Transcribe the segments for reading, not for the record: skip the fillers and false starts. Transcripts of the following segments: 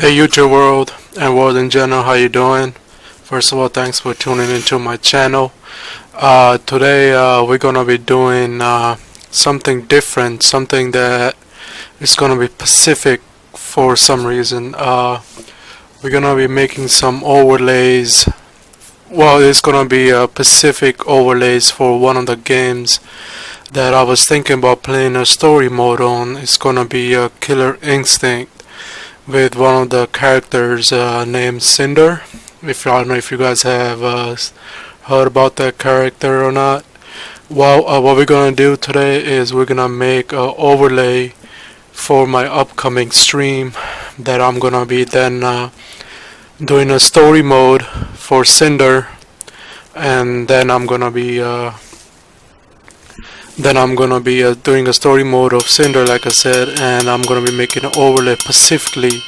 Hey YouTube world and world in general, how you doing? First of all, thanks for tuning into my channel. Today we're gonna be doing something different, something that is gonna be specific for some reason. We're gonna be making some overlays. Well, it's gonna be specific overlays for one of the games that I was thinking about playing a story mode on. It's gonna be a Killer Instinct with one of the characters named Cinder. I don't know if you guys have heard about that character or not. Well, what we're gonna do today is we're gonna make an overlay for my upcoming stream that I'm gonna be then doing a story mode for Cinder, and then I'm gonna be doing a story mode of Cinder, like I said, and I'm gonna be making an overlay specifically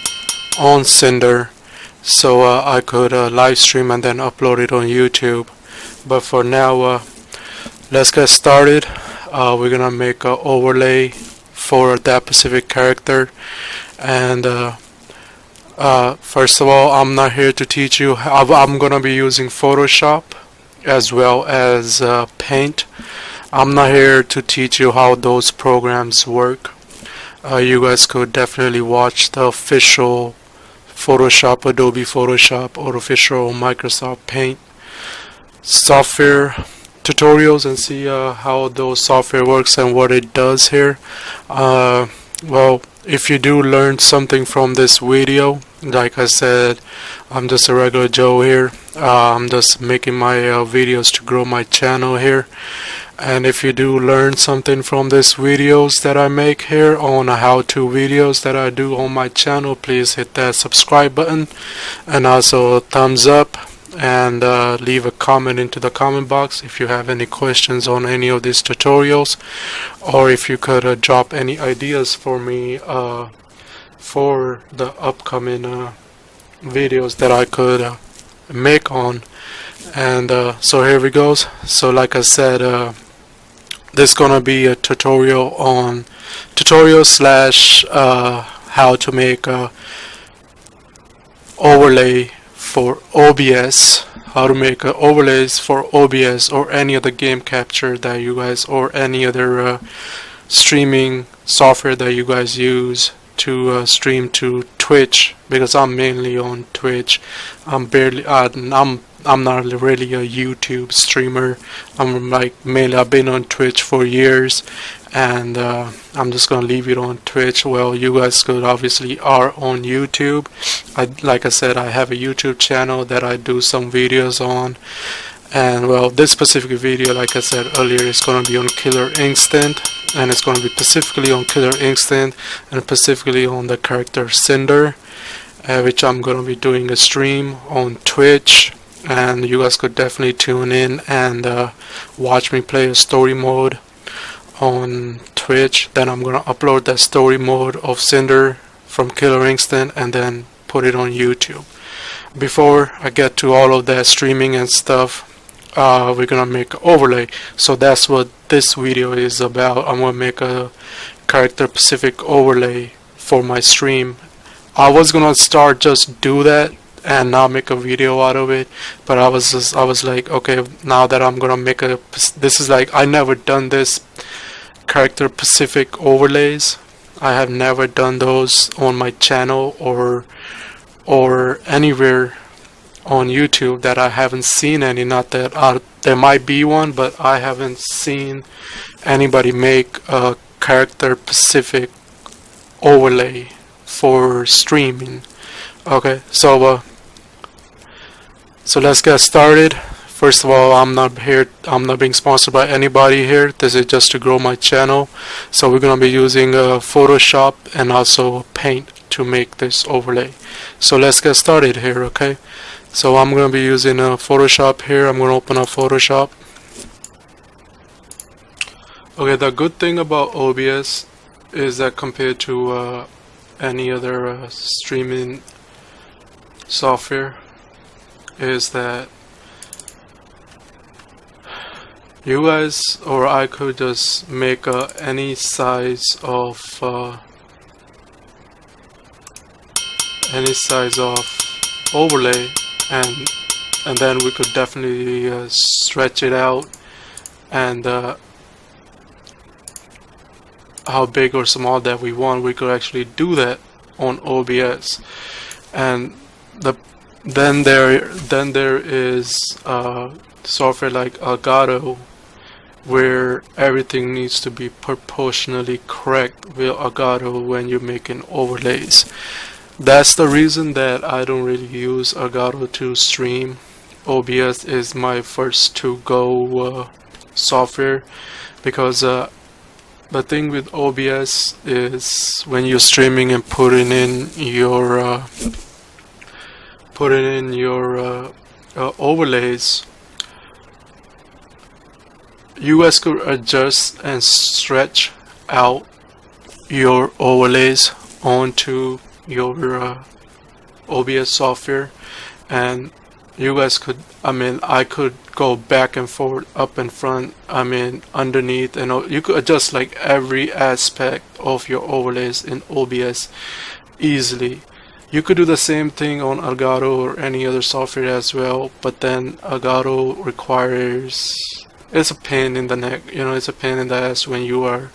on Cinder, so I could live stream and then upload it on YouTube. But for now, let's get started. We're gonna make an overlay for that specific character, and first of all, I'm not here to teach you. I'm gonna be using Photoshop as well as Paint. I'm not here to teach you how those programs work. You guys could definitely watch the official Photoshop, Adobe Photoshop, or official Microsoft Paint software tutorials and see how those software works and what it does here. Well, if you do learn something from this video, like I said, I'm just a regular Joe here. I'm just making my videos to grow my channel here. And if you do learn something from these videos that I make here on how-to videos that I do on my channel, please hit that subscribe button and also a thumbs up, and leave a comment into the comment box if you have any questions on any of these tutorials, or if you could drop any ideas for me for the upcoming videos that I could make on. And so here we go. So like I said, this is gonna be a tutorial slash how to make a overlay for OBS, how to make overlays for OBS or any other game capture that you guys, or any other streaming software that you guys use to stream to Twitch, because I'm mainly on Twitch. I'm not really a YouTube streamer. I've been on Twitch for years, and I'm just gonna leave it on Twitch. Well, you guys could obviously are on YouTube. Like I said, I have a YouTube channel that I do some videos on, and well, this specific video, like I said earlier, is gonna be on Killer Instinct, and it's gonna be specifically on Killer Instinct and specifically on the character Cinder, which I'm gonna be doing a stream on Twitch. And you guys could definitely tune in and watch me play a story mode on Twitch. Then I'm gonna upload that story mode of Cinder from Killer Instinct and then put it on YouTube. Before I get to all of that streaming and stuff, we're gonna make an overlay. So that's what this video is about. I'm gonna make a character specific overlay for my stream. I was gonna start just do that and now make a video out of it, but I was like, okay, now that I'm gonna make this is like, I never done this character specific overlays. I have never done those on my channel or anywhere on YouTube that I haven't seen any. Not that there might be one, but I haven't seen anybody make a character specific overlay for streaming. Okay, so let's get started. First of all, I'm not being sponsored by anybody here. This is just to grow my channel. So we're gonna be using Photoshop and also Paint to make this overlay. So let's get started here, okay? So I'm gonna be using Photoshop here. I'm gonna open up Photoshop. Okay, the good thing about OBS is that compared to any other streaming software, is that you guys or I could just make any size of any size of overlay, and then we could definitely stretch it out, and how big or small that we want, we could actually do that on OBS. And then there is software like Elgato, where everything needs to be proportionally correct with Elgato when you're making overlays. That's the reason that I don't really use Elgato to stream. OBS is my first to go software, because the thing with OBS is when you're streaming and putting in your overlays, you guys could adjust and stretch out your overlays onto your OBS software, and you guys could, I could go back and forth, up and front, underneath, and you could adjust like every aspect of your overlays in OBS easily. You could do the same thing on Elgato or any other software as well, but then Elgato requires, it's a pain in the neck, it's a pain in the ass when you are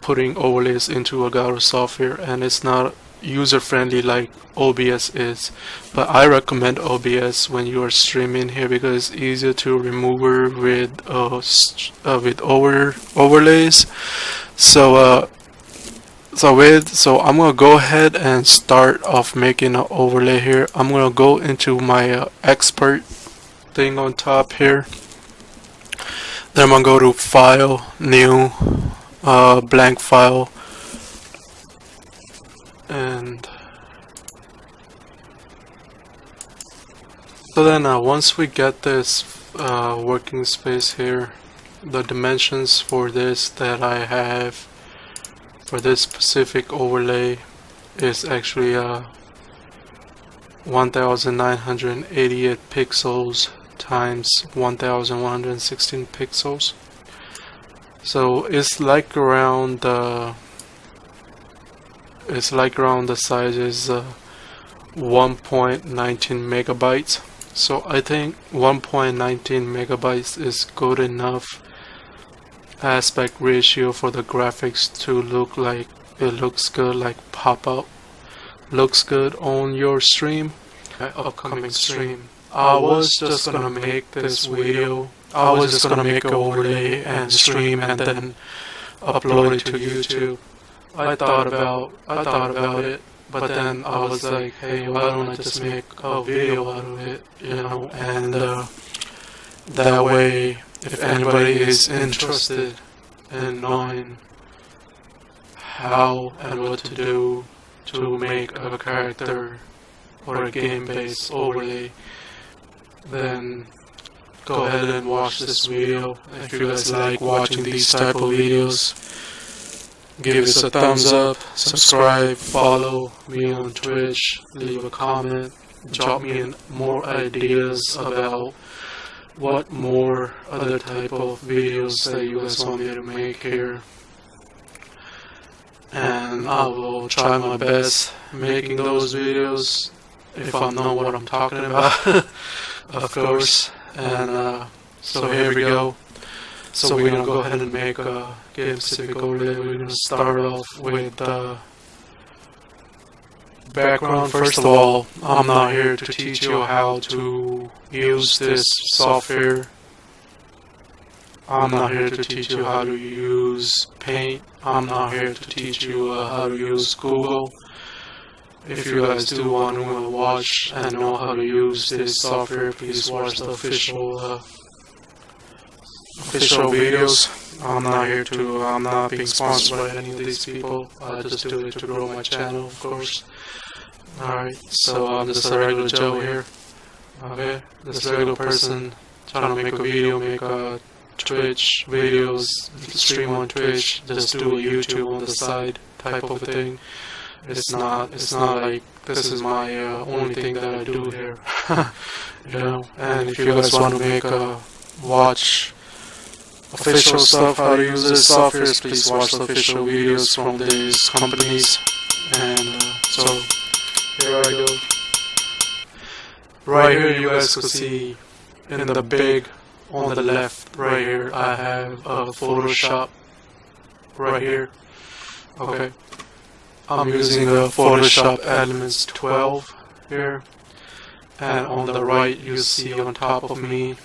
putting overlays into Elgato software, and it's not user-friendly like OBS is. But I recommend OBS when you are streaming here, because it's easier to remove with overlays. So I'm gonna go ahead and start off making an overlay here. I'm gonna go into my expert thing on top here. Then I'm gonna go to File, New, Blank File, and so then once we get this working space here, the dimensions for this that I have for this specific overlay is actually 1988 pixels times 1116 pixels. So it's like around the size is 1.19 megabytes. So I think 1.19 megabytes is good enough aspect ratio for the graphics to look like it looks good, like pop up, looks good on your stream, upcoming stream. I was just gonna make this video, I was just gonna make an overlay and stream and then upload it to YouTube. I thought about it, but then I was like, hey, why don't I just make a video out of it, and that way, if anybody is interested in knowing how and what to do to make a character or a game-based overlay, then go ahead and watch this video. If you guys like watching these type of videos, give us a thumbs up, subscribe, follow me on Twitch, leave a comment, drop me in more ideas about what more other type of videos that you guys want me to make here, and I will try my best making those videos if I know what I'm talking about, of course. And so here we go. So we're gonna go ahead and make a game specific overlay. We're gonna start off with background. First of all, I'm not here to teach you how to use this software. I'm not here to teach you how to use Paint. I'm not here to teach you how to use Google. If you guys do want to watch and know how to use this software, please watch the official videos. I'm not being sponsored by any of these people. I just do it to grow my channel, of course. Alright, so I'm just a regular Joe here. Okay, just a regular person trying to make a video, make a Twitch videos, stream on Twitch, just do a YouTube on the side type of a thing. It's not like this is my only thing that I do here. And if you guys want to watch official stuff, how to use this software, please watch the official videos from these companies. And so Here I go. Right here you guys can see in the big on the left right here I have Photoshop right here. Okay. I'm using Photoshop Elements 12 here. And on the right you see on top of me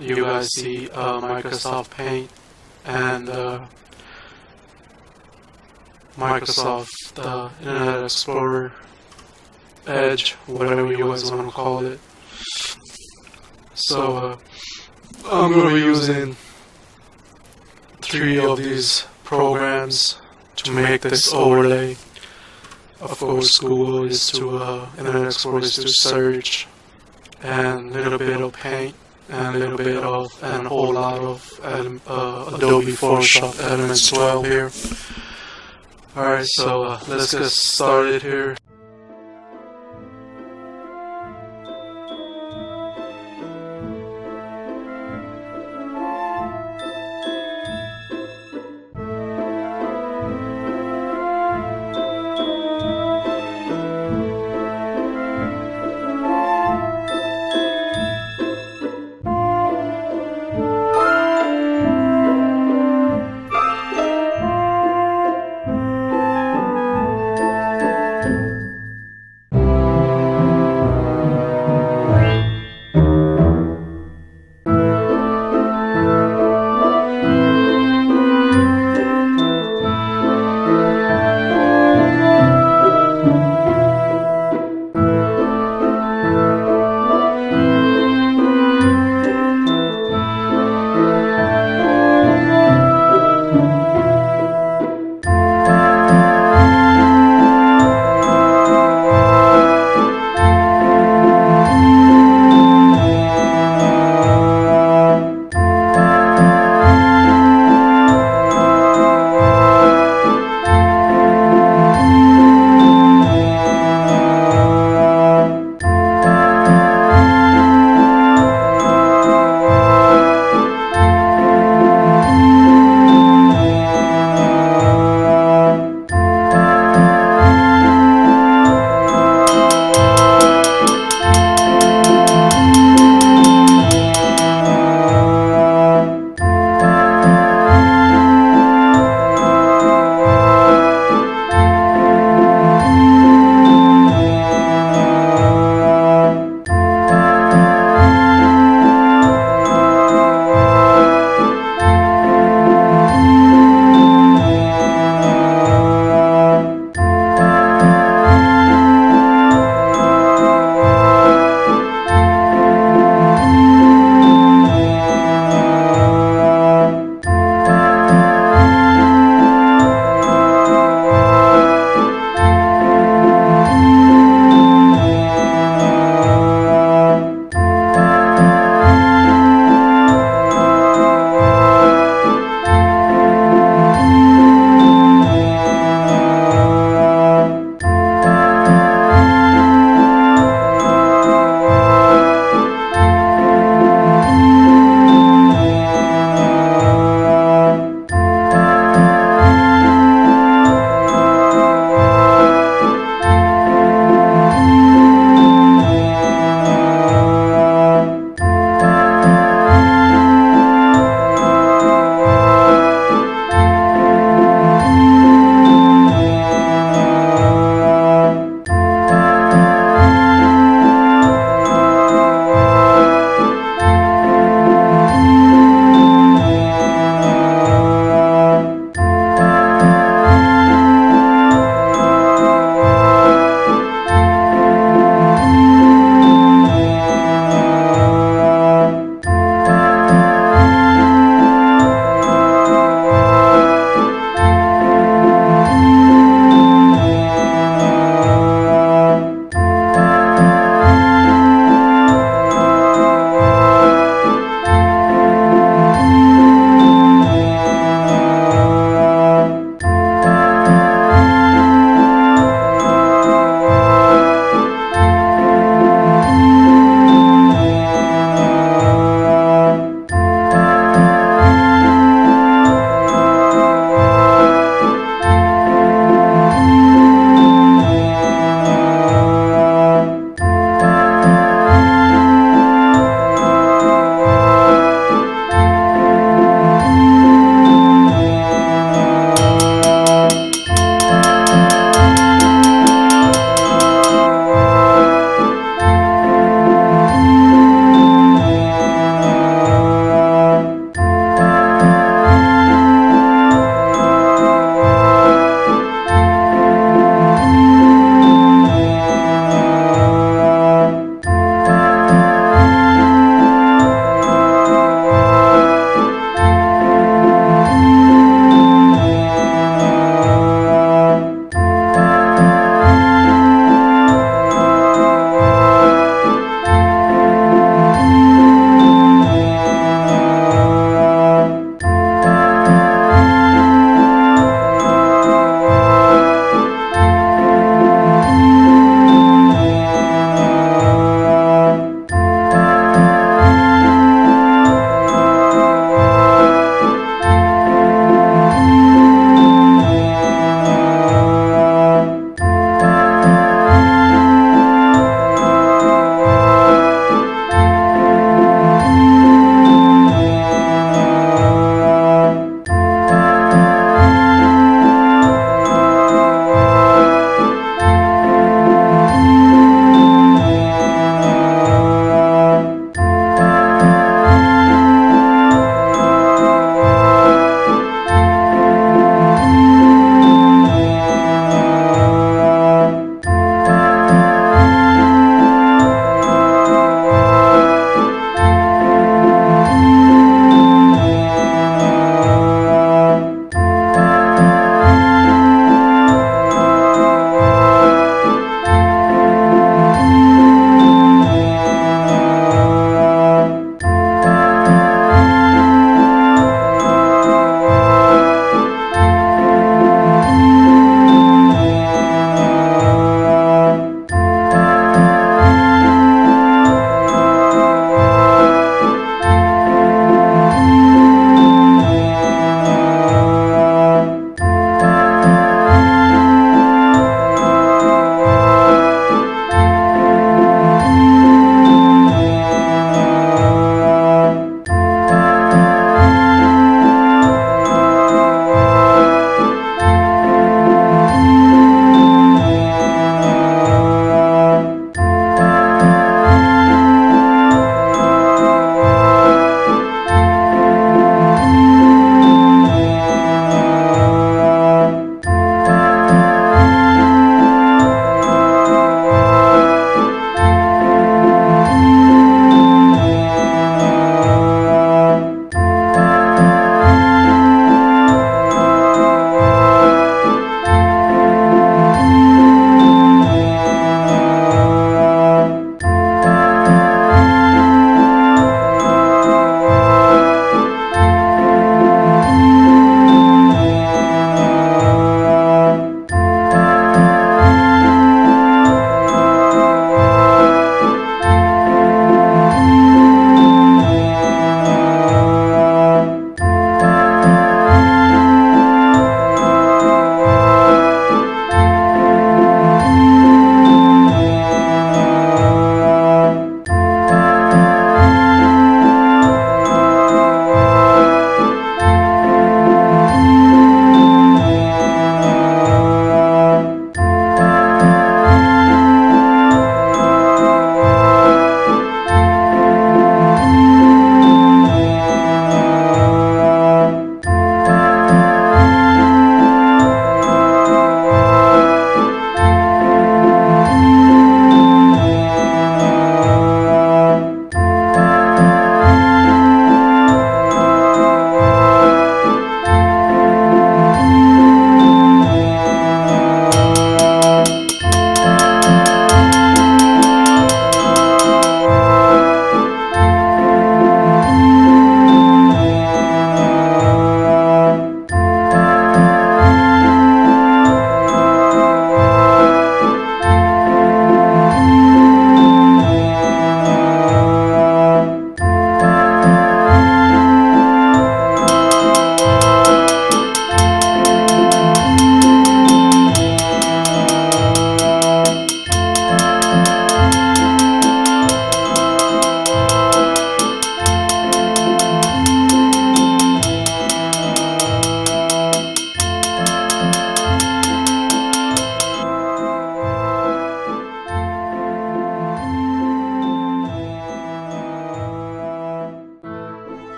you guys see Microsoft Paint and Microsoft Internet Explorer Edge, whatever you guys want to call it. So I'm going to be using 3 of these programs to make this overlay. Of course, Google is to Internet Explorer is to search, and a little bit of Paint, and a little bit of, and a whole lot of Adobe Photoshop Elements 12 here. Alright, so let's get started here.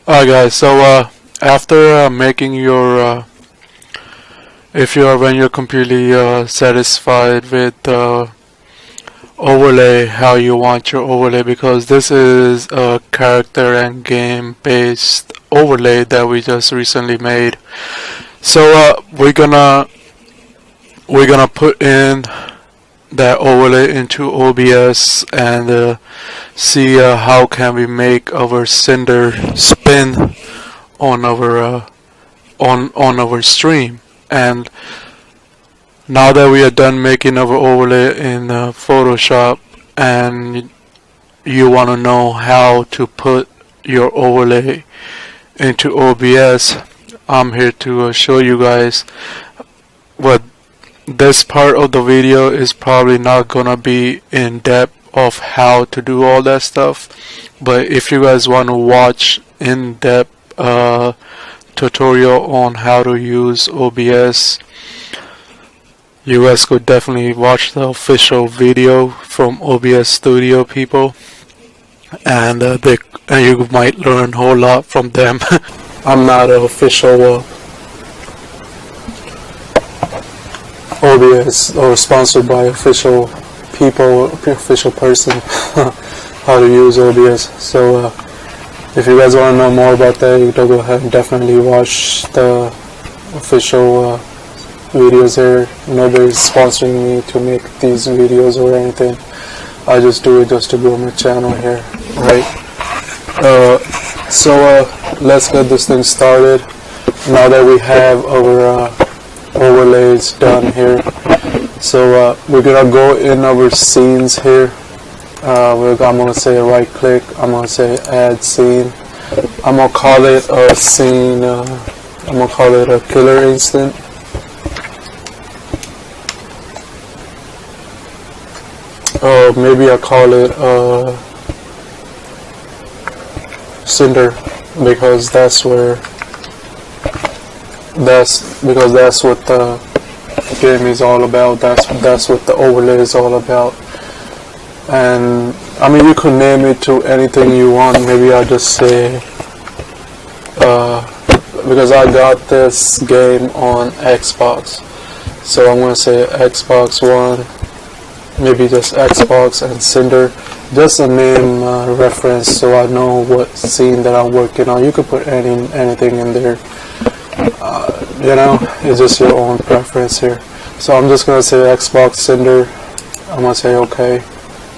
Alright guys, so after making your when you're completely satisfied with the overlay, how you want your overlay, because this is a character and game based overlay that we just recently made. So we're gonna put in that overlay into OBS and see how can we make our Cinder spin on our on our stream. And now that we are done making our overlay in Photoshop, and you want to know how to put your overlay into OBS, I'm here to show you guys. What this part of the video is probably not gonna be in depth of how to do all that stuff, but if you guys want to watch in depth tutorial on how to use OBS, you guys could definitely watch the official video from OBS Studio people, and you might learn a whole lot from them. I'm not an official OBS or sponsored by official people, official person how to use OBS. So if you guys want to know more about that, you can go ahead and definitely watch the official videos here. Nobody's sponsoring me to make these videos or anything. I just do it just to grow my channel here, right? So let's get this thing started. Now that we have our overlays done here, so we're gonna go in our scenes here. I'm gonna say right click, I'm gonna say add scene. I'm gonna call it a scene, I'm gonna call it a killer instant. Maybe I'll call it Cinder, because that's what the game is all about. That's what the overlay is all about. And I mean, you could name it to anything you want. Maybe I'll just say because I got this game on Xbox, so I'm gonna say Xbox One. Maybe just Xbox and Cinder, just a name reference, so I know what scene that I'm working on. You could put anything in there. You know, it's just your own preference here. So I'm just gonna say Xbox Cinder. I'm gonna say okay.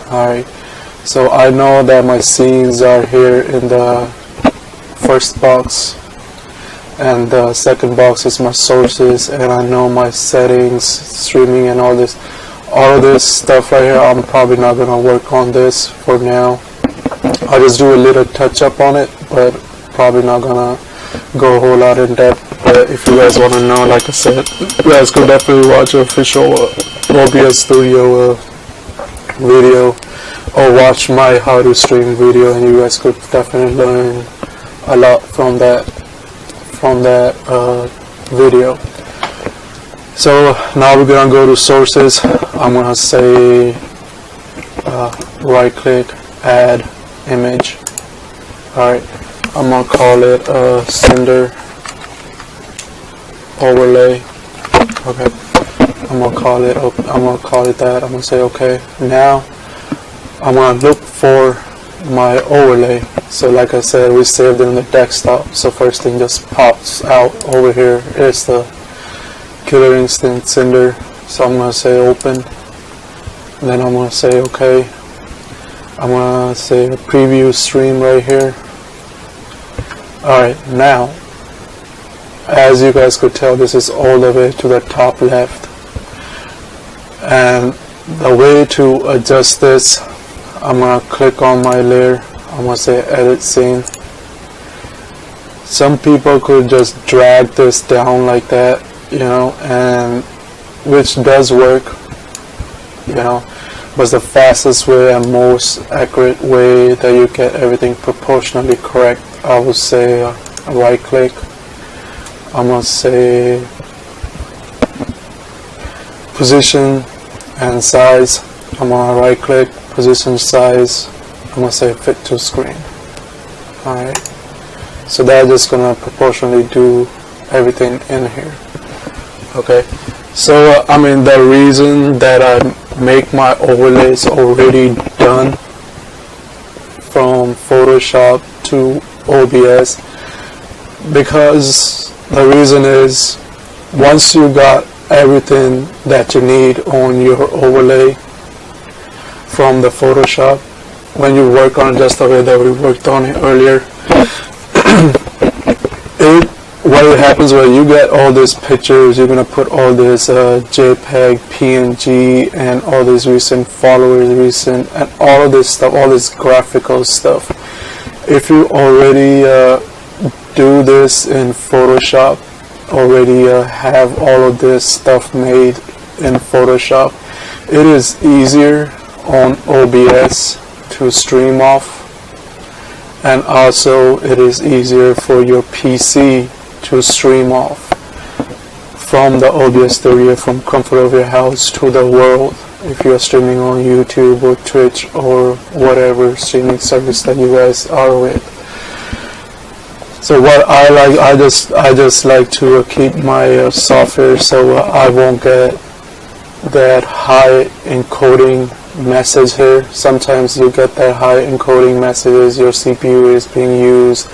Alright, so I know that my scenes are here in the first box, and the second box is my sources, and I know my settings, streaming, and all this stuff right here. I'm probably not gonna work on this for now. I'll just do a little touch up on it, but probably not gonna go a whole lot in depth. But if you guys want to know, like I said, you guys could definitely watch an official OBS Studio video, or watch my how to stream video, and you guys could definitely learn a lot from that video. So now we're gonna go to sources. I'm gonna say right click, add image. Alright, I'm gonna call it Cinder overlay. Okay, I'm gonna call it that. I'm gonna say okay. Now I'm gonna look for my overlay. So like I said, we saved it in the desktop, so first thing just pops out over here is the Killer Instant Cinder. So I'm gonna say open, then I'm gonna say okay. I'm gonna say preview stream right here. Alright, now as you guys could tell, this is all the way to the top left, and the way to adjust this, I'm gonna click on my layer. I'm gonna say edit scene. Some people could just drag this down like that, you know, and which does work, you know, but the fastest way and most accurate way that you get everything proportionally correct, I would say right click. I'm gonna say position and size. I'm gonna right click, position, size. I'm gonna say fit to screen. Alright, So that's just gonna proportionally do everything in here. Okay, so I mean, the reason that I make my overlays already done from Photoshop to OBS, because the reason is, once you got everything that you need on your overlay from the Photoshop, when you work on it just the way that we worked on it earlier, what happens when you get all these pictures, you're going to put all this JPEG, PNG, and all these recent followers, and all of this stuff, all this graphical stuff. If you already do this in Photoshop, already have all of this stuff made in Photoshop, it is easier on OBS to stream off, and also it is easier for your PC to stream off from the OBS studio, from comfort of your house to the world, if you are streaming on YouTube or Twitch or whatever streaming service that you guys are with. So what I like, I just like to keep my software so I won't get that high encoding message here. Sometimes you get that high encoding messages, your CPU is being used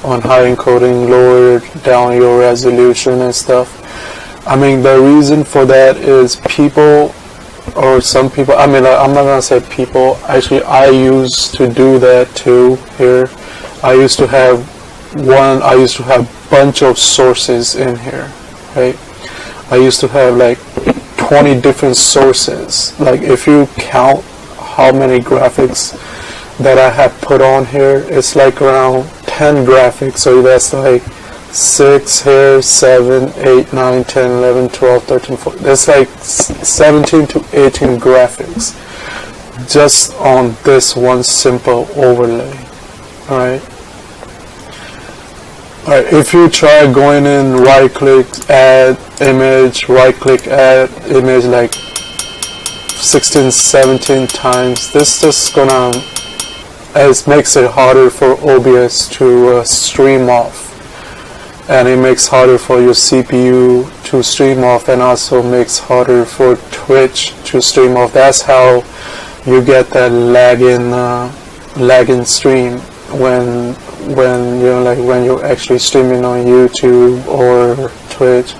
on high encoding, lower down your resolution and stuff. I mean, the reason for that is people, or some people, I mean, I'm not gonna say people, actually I used to do that too here. I used to have bunch of sources in here, right? I used to have like 20 different sources. Like, if you count how many graphics that I have put on here, it's like around 10 graphics. So that's like 6 here, 7, 8, 9, 10, 11, 12, 13, 14. That's like 17 to 18 graphics just on this one simple overlay. Alright. Alright, if you try going in, right click, add image, right click, add image like 16, 17 times, this just gonna, it makes it harder for OBS to stream off, and it makes harder for your CPU to stream off, and also makes harder for Twitch to stream off. That's how you get that lagging stream when when you're actually streaming on YouTube or Twitch.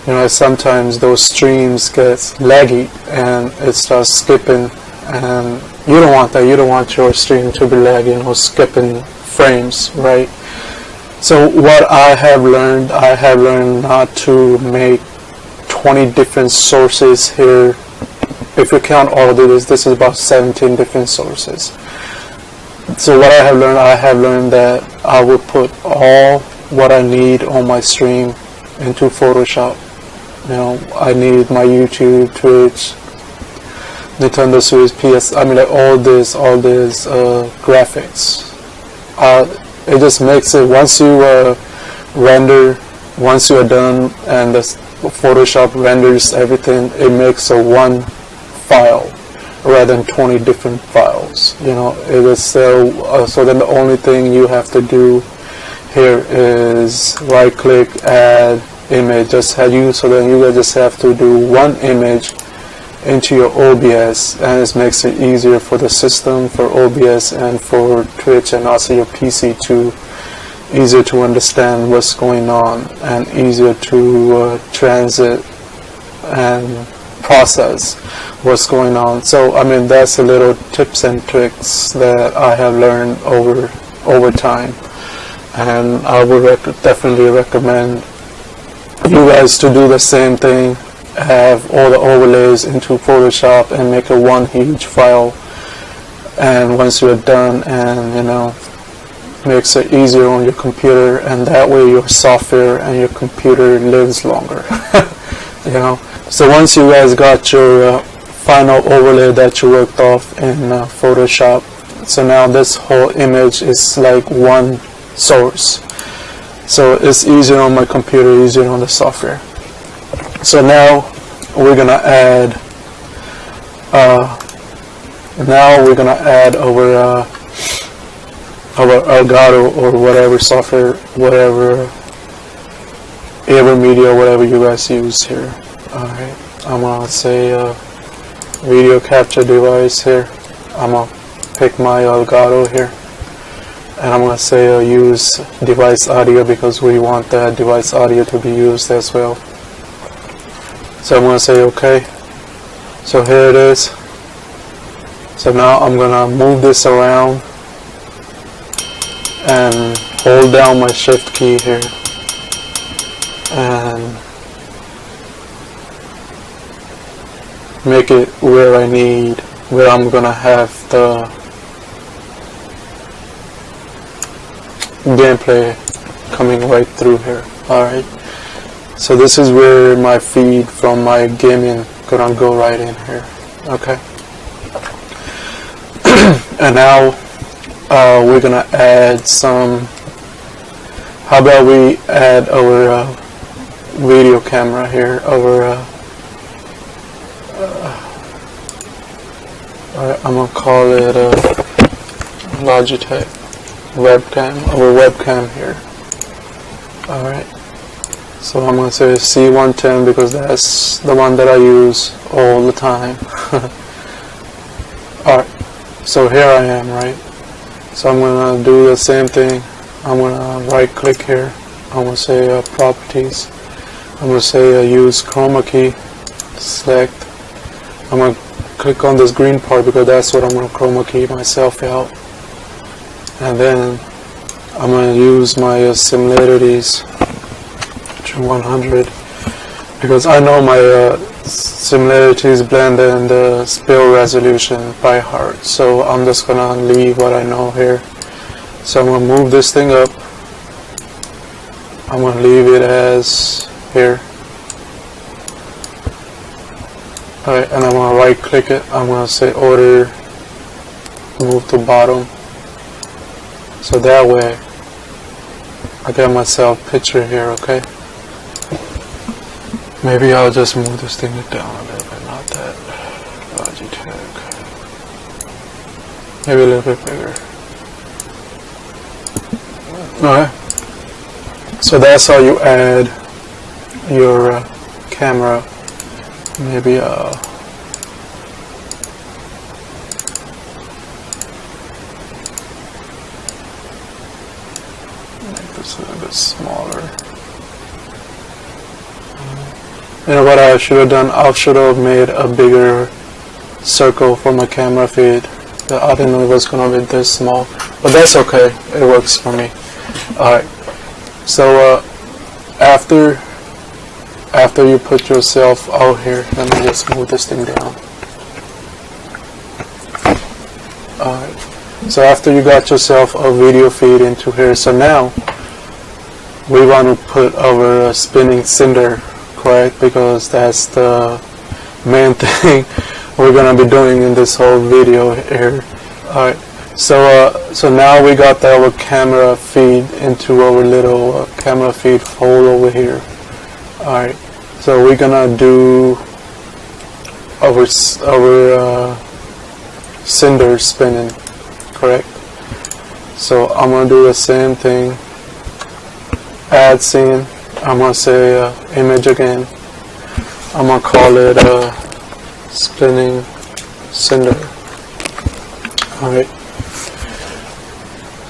You know, sometimes those streams get laggy and it starts skipping, and you don't want that. You don't want your stream to be lagging or skipping frames, right? So what I have learned not to make 20 different sources here. If you count all of this is about 17 different sources. So what I have learned that I will put all what I need on my stream into Photoshop. You know, I need my YouTube, Twitch, Nintendo Switch, PS. I mean, like all this graphics. It just makes it, once you render, once you are done and the Photoshop renders everything, it makes a one file rather than 20 different files. You know, it is so then the only thing you have to do here is right click, add image, so then you guys just have to do one image into your OBS, and it makes it easier for the system, for OBS and for Twitch, and also your PC easier to understand what's going on, and easier to transit and process what's going on. So I mean, that's a little tips and tricks that I have learned over time, and I would definitely recommend you guys to do the same thing. Have all the overlays into Photoshop and make a one huge file, and once you're done, and you know, makes it easier on your computer, and that way your software and your computer lives longer. You know, so once you guys got your final overlay that you worked off in Photoshop, so now this whole image is like one source, so it's easier on my computer, easier on the software. So now we're gonna add our Elgato or whatever software, whatever media, whatever you guys use here. Alright, I'm gonna say video capture device here. I'm gonna pick my Elgato here, and I'm gonna say use device audio because we want that device audio to be used as well. So I'm gonna say okay. So here it is. So now I'm gonna move this around and hold down my shift key here and make it where I need, where I'm gonna have the gameplay coming right through here. Alright, so this is where my feed from my gaming gonna go right in here. Okay, and now we're gonna add some, how about we add our video camera here, our I'm gonna call it Logitech webcam, our webcam here. Alright, so I'm gonna say C110 because that's the one that I use all the time. Alright, so here I am, right? So I'm gonna do the same thing. I'm gonna right click here. I'm gonna say properties. I'm gonna say use chroma key, select. I'm gonna click on this green part because that's what I'm gonna chroma key myself out. And then I'm gonna use my similarities to 100 because I know my similarities blend and the spill resolution by heart. So I'm just gonna leave what I know here. So I'm gonna move this thing up. I'm gonna leave it as here. Alright, and I'm gonna right click it. I'm gonna say order, move to bottom. So that way I get myself picture here, okay? Maybe I'll just move this thing down a little bit, not that. Logitech. Maybe a little bit bigger. Alright. So that's how you add your camera. Maybe make this a little bit smaller. You know what I should have done? I should have made a bigger circle for my camera feed. I didn't know it was gonna be this small, but that's okay. It works for me. Alright. So after you put yourself out here, let me just move this thing down. Alright, so after you got yourself a video feed into here, so now we want to put our spinning Cinder, correct? Because that's the main thing we're going to be doing in this whole video here. Alright, so now we got our camera feed into our little camera feed hole over here. Alright, so we're gonna do our Cinder spinning, correct? So I'm gonna do the same thing. Add scene. I'm gonna say image again. I'm gonna call it spinning Cinder. Alright.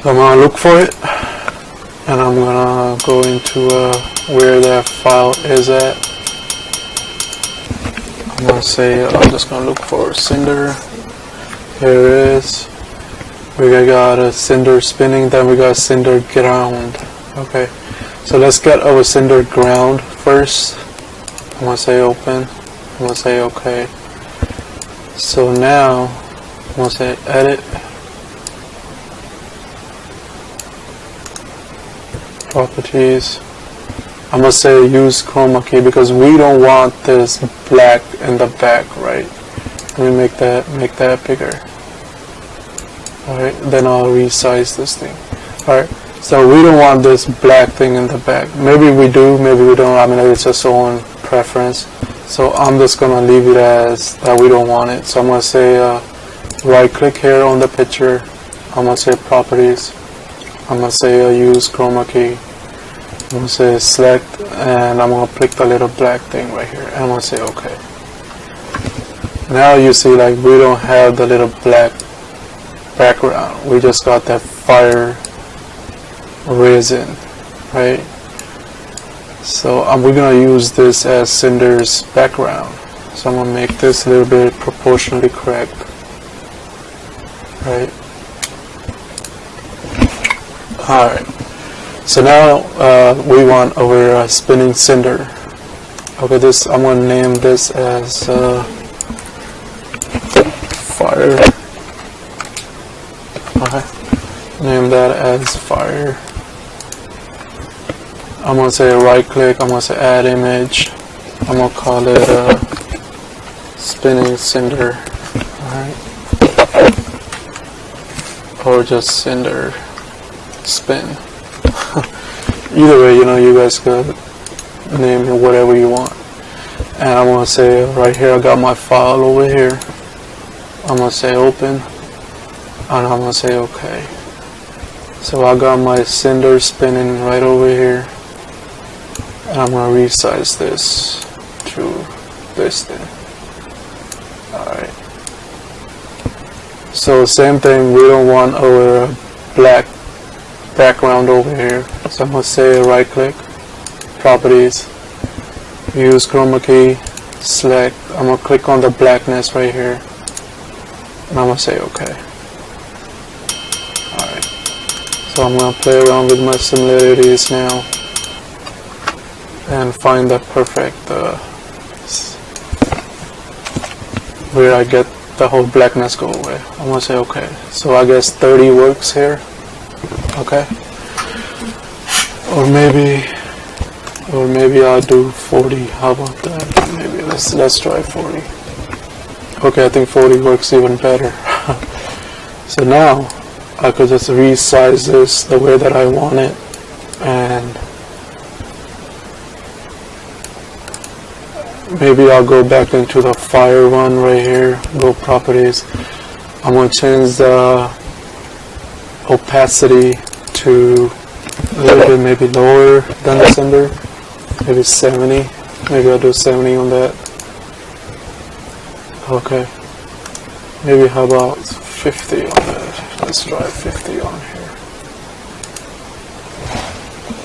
So I'm gonna look for it, and I'm gonna go into where that file is at. I'm gonna say I'm just gonna look for Cinder. Here it is. We got a Cinder spinning, then we got Cinder ground. Okay, so let's get our Cinder ground first. I'm gonna say open. I'm gonna say okay. So now I'm gonna say edit. Properties. I'm gonna say use chroma key because we don't want this black in the back, right? Let me make that bigger. Alright, then I'll resize this thing. Alright, so we don't want this black thing in the back. Maybe we do, maybe we don't. I mean, it's just our own preference. So I'm just gonna leave it as that we don't want it. So I'm gonna say right click here on the picture. I'm gonna say properties. I'm gonna say use chroma key. I'm gonna say select, and I'm gonna click the little black thing right here, and I'm gonna say OK. Now you see, like, we don't have the little black background. We just got that fire resin, right? So we're gonna use this as Cinder's background. So I'm gonna make this a little bit proportionally correct, right? Alright, so now we want our spinning cinder. Okay, this, I'm gonna name this as fire. Okay, name that as fire. I'm gonna say right click, I'm gonna say add image. I'm gonna call it spinning cinder. Alright, or just cinder spin. Either way, you know, you guys could name it whatever you want. And I'm gonna say right here, I got my file over here. I'm gonna say open, and I'm gonna say OK. So I got my cinder spinning right over here, and I'm gonna resize this to this thing. Alright. So same thing, we don't want our black background over here. So I'm gonna say right click, properties, use chroma key, select. I'm gonna click on the blackness right here, and I'm gonna say OK. Alright, so I'm gonna play around with my similarities now and find the perfect where I get the whole blackness go away. I'm gonna say OK. So I guess 30 works here. Okay, or maybe I'll do 40. How about that? Maybe let's try 40. Okay, I think 40 works even better. So now I could just resize this the way that I want it, and maybe I'll go back into the fire one right here. Go properties. I'm gonna change the opacity to a little bit maybe lower than the cinder, maybe 70. Maybe I'll do 70 on that. Okay, maybe how about 50 on that? Let's try 50 on here.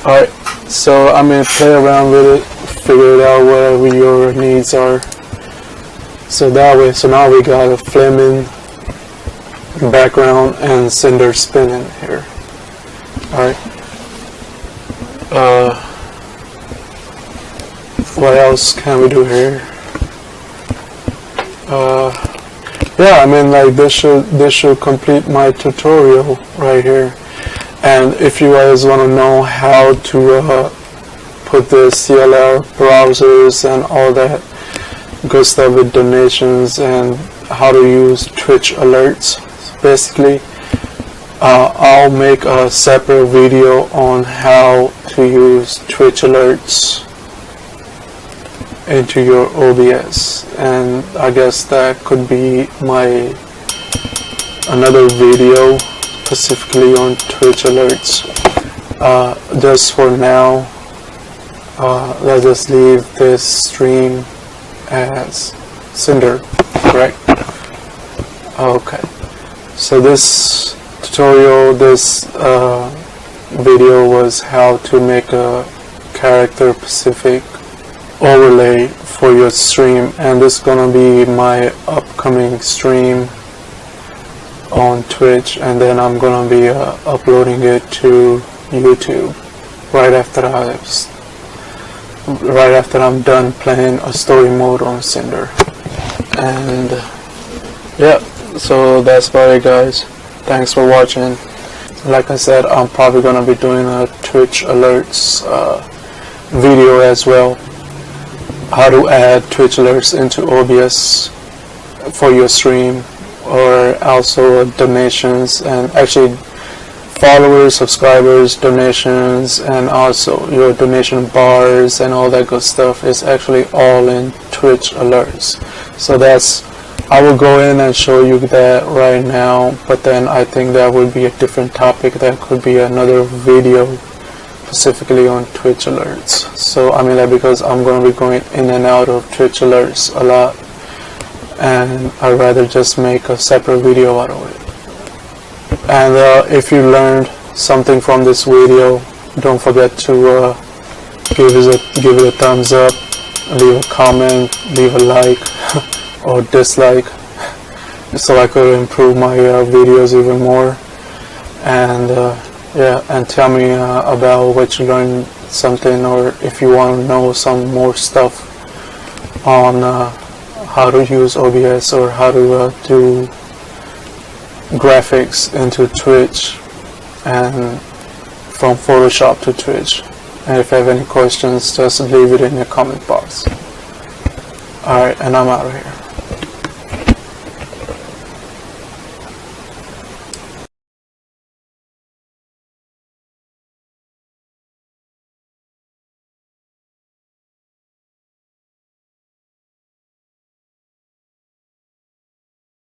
Alright, so I'm gonna play around with it, figure it out whatever your needs are. So that way, so now we got a flaming background and cinder spinning here. Alright. What else can we do here? Yeah, I mean, like, this should complete my tutorial right here. And if you guys want to know how to put the CLR browsers and all that good stuff with donations and how to use Twitch alerts, basically, I'll make a separate video on how to use Twitch alerts into your OBS, and I guess that could be my another video specifically on Twitch alerts. Just for now, let's just leave this stream as Cinder, correct? Okay, so this tutorial, this video was how to make a character specific overlay for your stream, and this is gonna be my upcoming stream on Twitch, and then I'm gonna be uploading it to YouTube right after I'm done playing a story mode on Cinder. And yeah, so that's about it, guys. Thanks for watching. Like I said, I'm probably gonna be doing a Twitch alerts video as well, how to add Twitch alerts into OBS for your stream, or also donations, and actually followers, subscribers, donations, and also your donation bars and all that good stuff is actually all in Twitch alerts. So that's I will go in and show you that right now, but then I think that would be a different topic. That could be another video specifically on Twitch alerts. So I mean, like, because I'm going to be going in and out of Twitch alerts a lot, and I'd rather just make a separate video out of it. And if you learned something from this video, don't forget to give it a thumbs up, leave a comment, leave a like or dislike, so I could improve my videos even more. And yeah, and tell me about what you learned something, or if you want to know some more stuff on how to use OBS or how to do graphics into Twitch and from Photoshop to Twitch. And if you have any questions, just leave it in the comment box. Alright, and I'm out of here.